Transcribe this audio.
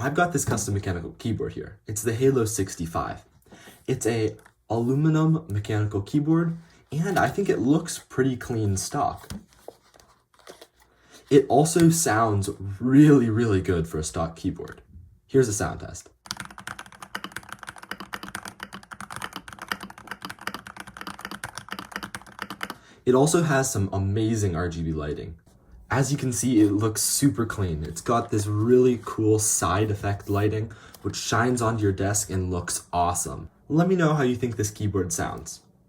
I've got this custom mechanical keyboard here. It's the Halo 65. It's a aluminum mechanical keyboard, and I think it looks pretty clean stock. It also sounds really, really good for a stock keyboard. Here's a sound test. It also has some amazing RGB lighting. As you can see, it looks super clean. It's got this really cool side effect lighting, which shines onto your desk and looks awesome. Let me know how you think this keyboard sounds.